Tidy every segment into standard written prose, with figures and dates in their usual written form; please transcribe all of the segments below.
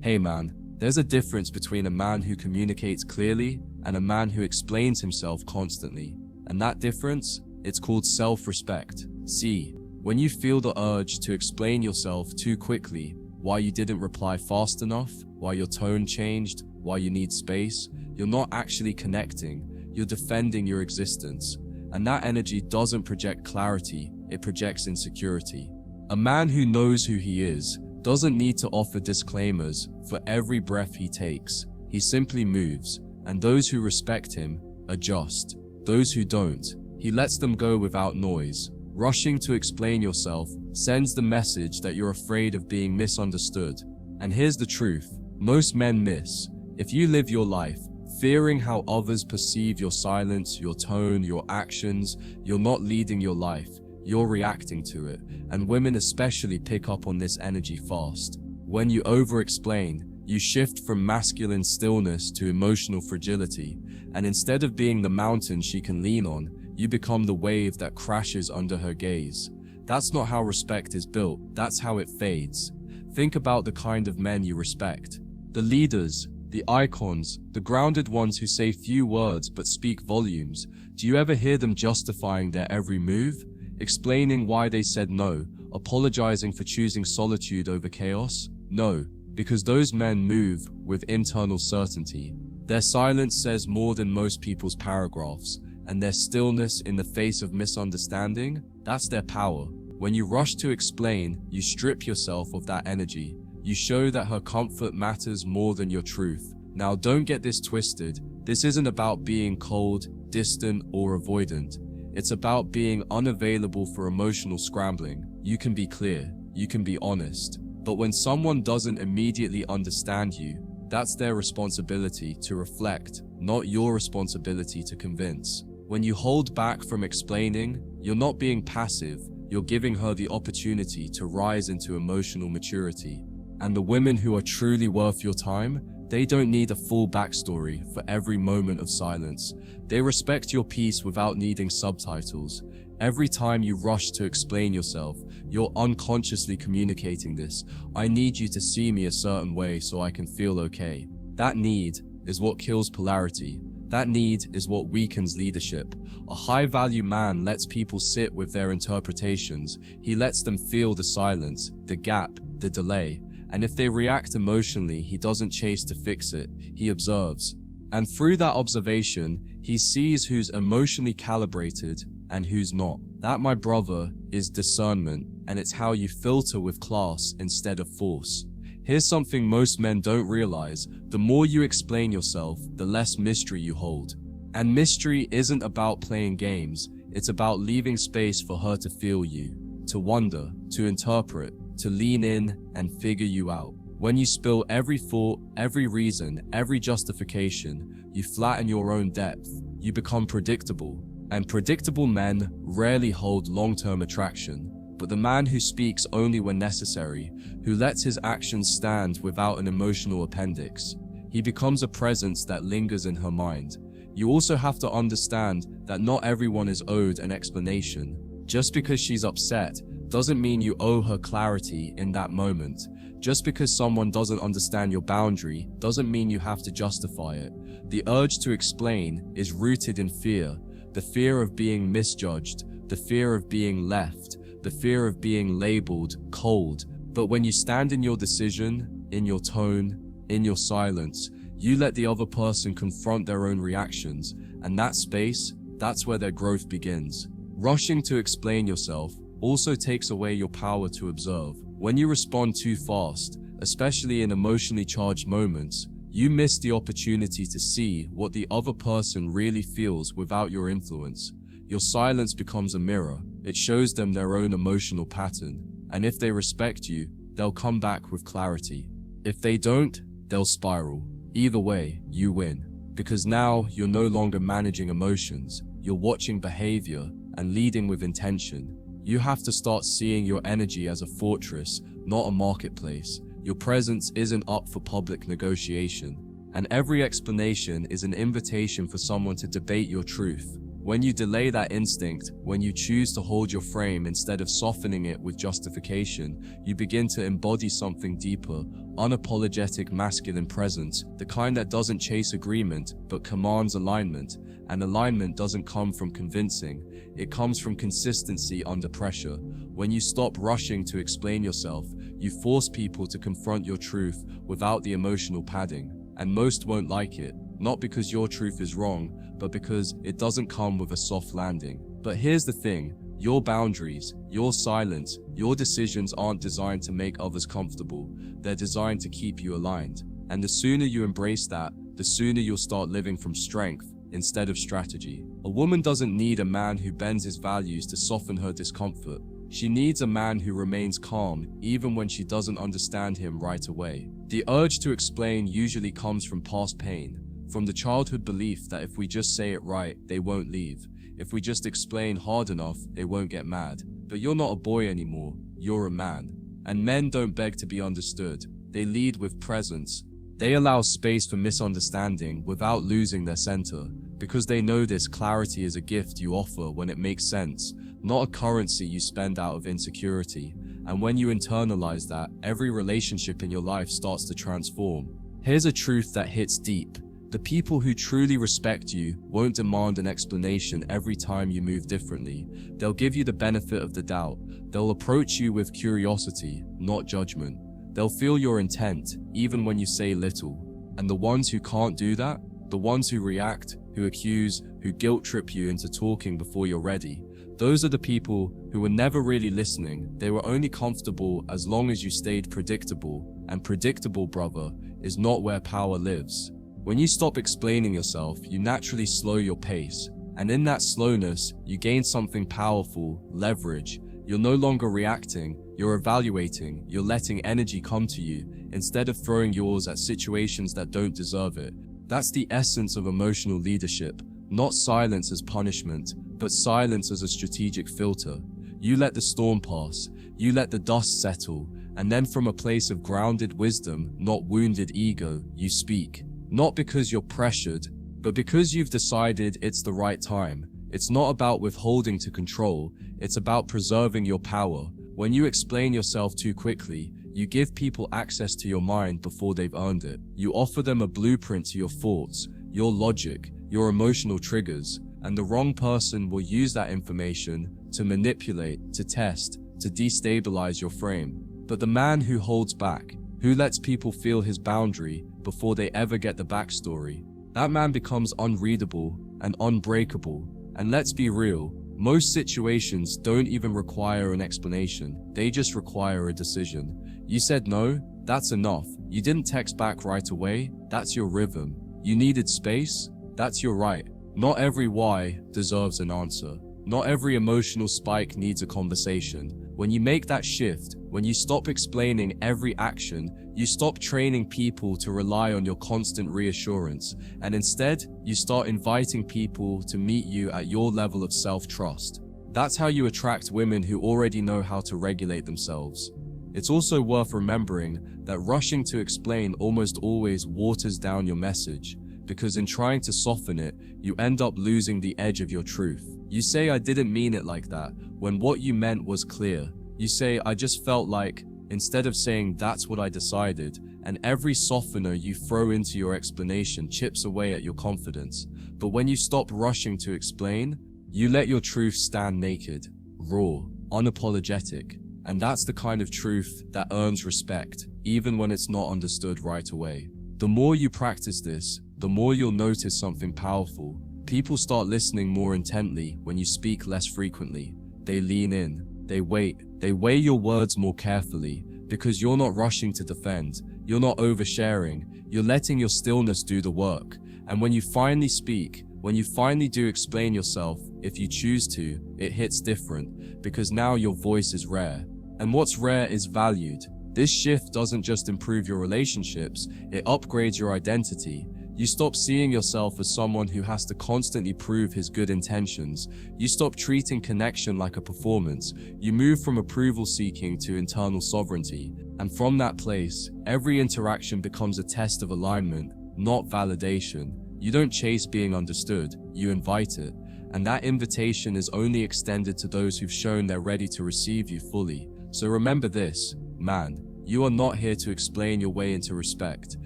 Hey man, there's a difference between a man who communicates clearly and a man who explains himself constantly. And that difference, it's called self-respect. See, when you feel the urge to explain yourself too quickly, why you didn't reply fast enough, why your tone changed, why you need space, you're not actually connecting, you're defending your existence. And that energy doesn't project clarity, it projects insecurity. A man who knows who he is doesn't need to offer disclaimers for every breath he takes. He simply moves, and those who respect him adjust. Those who don't, he lets them go without noise. Rushing to explain yourself sends the message that you're afraid of being misunderstood. And here's the truth, most men miss. If you live your life fearing how others perceive your silence, your tone, your actions, you're not leading your life, you're reacting to it. And women especially pick up on this energy fast. When you over-explain, you shift from masculine stillness to emotional fragility. And instead of being the mountain she can lean on, you become the wave that crashes under her gaze. That's not how respect is built, that's how it fades. Think about the kind of men you respect. The leaders, the icons, the grounded ones who say few words but speak volumes. Do you ever hear them justifying their every move? Explaining why they said no, apologizing for choosing solitude over chaos? No, because those men move with internal certainty. Their silence says more than most people's paragraphs, and their stillness in the face of misunderstanding, that's their power. When you rush to explain, you strip yourself of that energy. You show that her comfort matters more than your truth. Now don't get this twisted. This isn't about being cold, distant, or avoidant. It's about being unavailable for emotional scrambling. You can be clear, you can be honest. But when someone doesn't immediately understand you, that's their responsibility to reflect, not your responsibility to convince. When you hold back from explaining, you're not being passive, you're giving her the opportunity to rise into emotional maturity. And the women who are truly worth your time, they don't need a full backstory for every moment of silence. They respect your peace without needing subtitles. Every time you rush to explain yourself, you're unconsciously communicating this. I need you to see me a certain way so I can feel okay. That need is what kills polarity. That need is what weakens leadership. A high-value man lets people sit with their interpretations. He lets them feel the silence, the gap, the delay. And if they react emotionally, he doesn't chase to fix it. He observes. And through that observation, he sees who's emotionally calibrated and who's not. That, my brother, is discernment, and it's how you filter with class instead of force. Here's something most men don't realize. The more you explain yourself, the less mystery you hold. And mystery isn't about playing games. It's about leaving space for her to feel you, to wonder, to interpret, to lean in and figure you out. When you spill every thought, every reason, every justification, you flatten your own depth. You become predictable. And predictable men rarely hold long-term attraction. But the man who speaks only when necessary, who lets his actions stand without an emotional appendix, he becomes a presence that lingers in her mind. You also have to understand that not everyone is owed an explanation. Just because she's upset doesn't mean you owe her clarity in that moment. Just because someone doesn't understand your boundary doesn't mean you have to justify it. The urge to explain is rooted in fear, the fear of being misjudged, the fear of being left, the fear of being labeled cold. But when you stand in your decision, in your tone, in your silence, you let the other person confront their own reactions, and that space, that's where their growth begins. Rushing to explain yourself also takes away your power to observe. When you respond too fast, especially in emotionally charged moments, you miss the opportunity to see what the other person really feels without your influence. Your silence becomes a mirror. It shows them their own emotional pattern. And if they respect you, they'll come back with clarity. If they don't, they'll spiral. Either way, you win. Because now you're no longer managing emotions. You're watching behavior and leading with intention. You have to start seeing your energy as a fortress, not a marketplace. Your presence isn't up for public negotiation. And every explanation is an invitation for someone to debate your truth. When you delay that instinct, when you choose to hold your frame instead of softening it with justification, you begin to embody something deeper, unapologetic masculine presence, the kind that doesn't chase agreement but commands alignment. And alignment doesn't come from convincing, it comes from consistency under pressure. When you stop rushing to explain yourself, you force people to confront your truth without the emotional padding. And most won't like it, not because your truth is wrong, but because it doesn't come with a soft landing. But here's the thing, your boundaries, your silence, your decisions aren't designed to make others comfortable, they're designed to keep you aligned. And the sooner you embrace that, the sooner you'll start living from strength instead of strategy. A woman doesn't need a man who bends his values to soften her discomfort. She needs a man who remains calm even when she doesn't understand him right away. The urge to explain usually comes from past pain, from the childhood belief that if we just say it right, they won't leave. If we just explain hard enough, they won't get mad. But you're not a boy anymore, you're a man. And men don't beg to be understood, they lead with presence. They allow space for misunderstanding without losing their center, because they know this clarity is a gift you offer when it makes sense, not a currency you spend out of insecurity. And when you internalize that, every relationship in your life starts to transform. Here's a truth that hits deep. The people who truly respect you won't demand an explanation every time you move differently. They'll give you the benefit of the doubt. They'll approach you with curiosity, not judgment. They'll feel your intent, even when you say little. And the ones who can't do that, the ones who react, who accuse, who guilt trip you into talking before you're ready, those are the people who were never really listening. They were only comfortable as long as you stayed predictable. And predictable, brother, is not where power lives. When you stop explaining yourself, you naturally slow your pace. And in that slowness, you gain something powerful, leverage. You're no longer reacting, you're evaluating, you're letting energy come to you, instead of throwing yours at situations that don't deserve it. That's the essence of emotional leadership, not silence as punishment, but silence as a strategic filter. You let the storm pass, you let the dust settle, and then from a place of grounded wisdom, not wounded ego, you speak. Not because you're pressured, but because you've decided it's the right time. It's not about withholding to control, it's about preserving your power. When you explain yourself too quickly, you give people access to your mind before they've earned it. You offer them a blueprint to your thoughts, your logic, your emotional triggers, and the wrong person will use that information to manipulate, to test, to destabilize your frame. But the man who holds back, who lets people feel his boundary before they ever get the backstory, that man becomes unreadable and unbreakable. And let's be real, most situations don't even require an explanation, they just require a decision. You said no, that's enough. You didn't text back right away, that's your rhythm. You needed space, that's your right. Not every why deserves an answer. Not every emotional spike needs a conversation. When you make that shift, when you stop explaining every action, you stop training people to rely on your constant reassurance, and instead, you start inviting people to meet you at your level of self-trust. That's how you attract women who already know how to regulate themselves. It's also worth remembering that rushing to explain almost always waters down your message, because in trying to soften it, you end up losing the edge of your truth. You say, "I didn't mean it like that," when what you meant was clear. You say, "I just felt like," instead of saying, "That's what I decided," and every softener you throw into your explanation chips away at your confidence. But when you stop rushing to explain, you let your truth stand naked, raw, unapologetic. And that's the kind of truth that earns respect, even when it's not understood right away. The more you practice this, the more you'll notice something powerful. People start listening more intently when you speak less frequently. They lean in, they wait, they weigh your words more carefully, because you're not rushing to defend, you're not oversharing, you're letting your stillness do the work. And when you finally speak, when you finally do explain yourself, if you choose to, it hits different, because now your voice is rare. And what's rare is valued. This shift doesn't just improve your relationships, it upgrades your identity. You stop seeing yourself as someone who has to constantly prove his good intentions. You stop treating connection like a performance. You move from approval seeking to internal sovereignty. And from that place, every interaction becomes a test of alignment, not validation. You don't chase being understood, you invite it. and that invitation is only extended to those who've shown they're ready to receive you fully. So remember this, man, you are not here to explain your way into respect.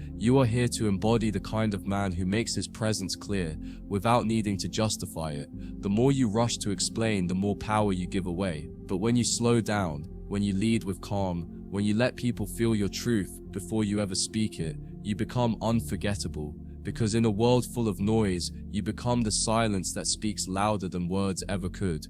You are here to embody the kind of man who makes his presence clear without needing to justify it. The more you rush to explain, the more power you give away. But when you slow down, when you lead with calm, when you let people feel your truth before you ever speak it, you become unforgettable. Because in a world full of noise, you become the silence that speaks louder than words ever could.